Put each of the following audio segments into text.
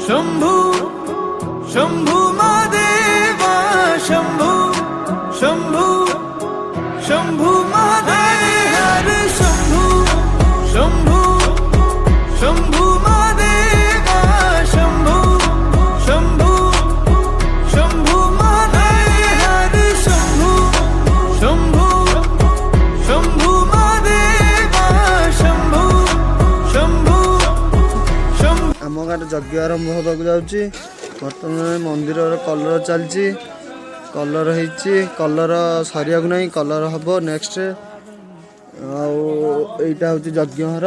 शंभू शंभू महादेवा शंभू शंभू शंभू महादेव हर शंभू शंभू शंभू महादेवा शंभू शंभू शंभू महादेव हर शंभू शंभू शंभू महादेवा शंभू शंभू शंभू। आम गाँव यज्ञ आरंभ होगा जाऊँगी बर्तमान मंदिर कलर चलती कलर होती कलर सरिया ना कलर हम नेक्स्ट आईटा हूँ यज्ञर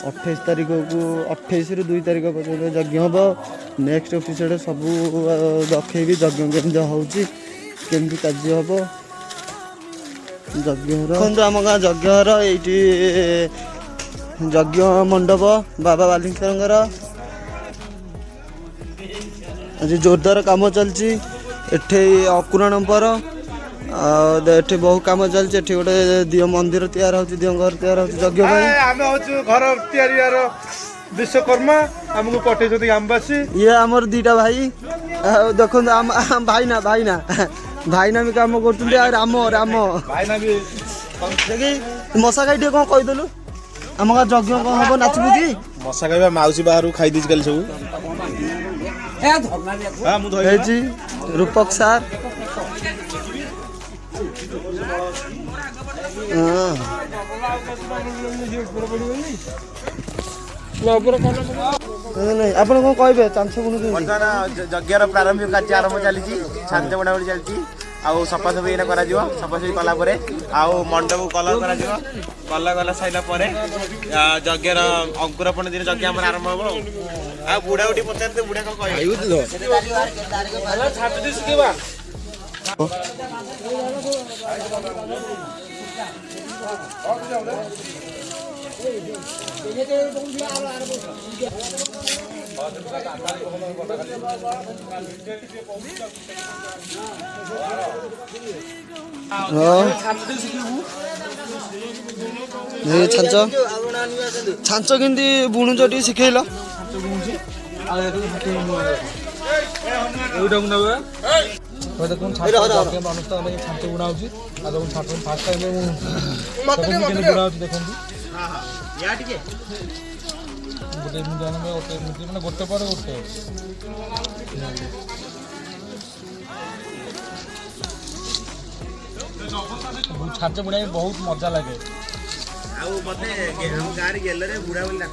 28 तारीख को 28 ରୁ 2 तारीख पर्यटन यज्ञ हम नेक्स्ट एपिसोड सब दखेबी यज्ञ केमी होती केमती कार्य हम यज्ञर देखो आम गाँव यज्ञर ये यज्ञ मंडप बाबा बालिंकर आज जोरदार काम चलती एठे अकुराण पर एठे बहुत काम चलती एठे गोटे दियो मंदिर तैयार होची दियो घर तैयार होची यज्ञ भाई आमे होछु घर तैयारी यार विश्वकर्मा हमको पठे जदी आमबासी ये हमर दीटा भाई देखो भाई ना भाई ना भी काम करतुंडे आ राम राम भाई ना भी देखि मसा खाई कौन कहि देलु हम का यज्ञ कौन हबो नाचबु की मसा खाइबा माउसी बाहरु खाइ दिस गल सब हां मु धोइछि रूपक सर नहीं आप कौन कहे चांस बर्तमान यज्ञर प्रारंभिक कार्य आरंभ चली छांच बुणाबुड़ी चलती आउ सफासफी एना करा जिवो सफासफी कला परे आउ मंडप कलर करा जिवो कलर गला साइला परे यज्ञर अंकुरपण दिन यज्ञ हमर आरंभ हो आ बुढ़ा उठी पचारते बुढ़ा को कहि आयु दिलो छाप दे सिकेबा छांच केमती बुणुच टी शिखेल देखो अनुष्ठान छांच बुणा होची आ देखो छांच फास्ट टाइम बुणा होची देखो या टिके गोटे जान में ओटे माने गोटे पर गोटे छांच बुणा बहुत मजा लगे आउ मते हम गाड़ी गेल रे बुढ़ा बोली लाख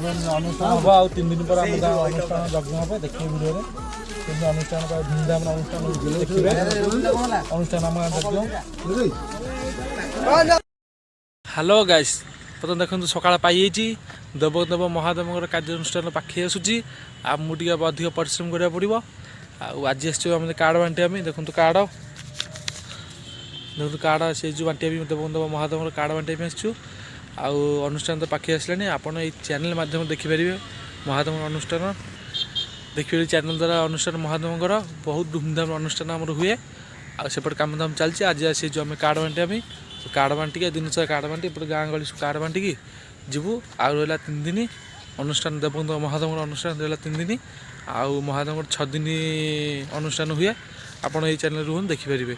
अनुष्ठान हम आ 3 दिन पर हम अनुष्ठान यज्ञ हम देखिए वीडियो रे केमती अनुष्ठान का धूमधाम अनुष्ठान देखिए अनुष्ठान हम यज्ञ। हेलो गाइस प्रथम देखो सकाळ पाई देवदेव महादेव कार्यानुष्ठान पाखे आसूची आ मुझे अधिक परिश्रम करा पड़ो आज आम कार्ड बांटिया देखो कार्ड देखो कार्ड से जो बांटिया देवदेव महादेव कार्ड बांटिया आसचु अनुष्ठान तो पाखे आसलानी आपड़ ये चैनल माध्यम देखिपारे महादेव अनुष्ठान देखिए चैनल द्वारा अनुष्ठान महादेवर बहुत धूमधाम अनुष्ठान आम हुए आसेपटे काम धाम चलती आज से जो आम कार्ड बांटिया कार्ड बांटिक दिन सारा कार्ड बांटी गाँ गली सब कार्ड बांटिक जीवु आ रहा 3 दिन अनुष्ठान देवदेव महादेव अनुष्ठान रहा 3 दिन आउ महादेव 6 दिन अनुष्ठान हुए आपड़ ये चैनल रुहन देखिपारे।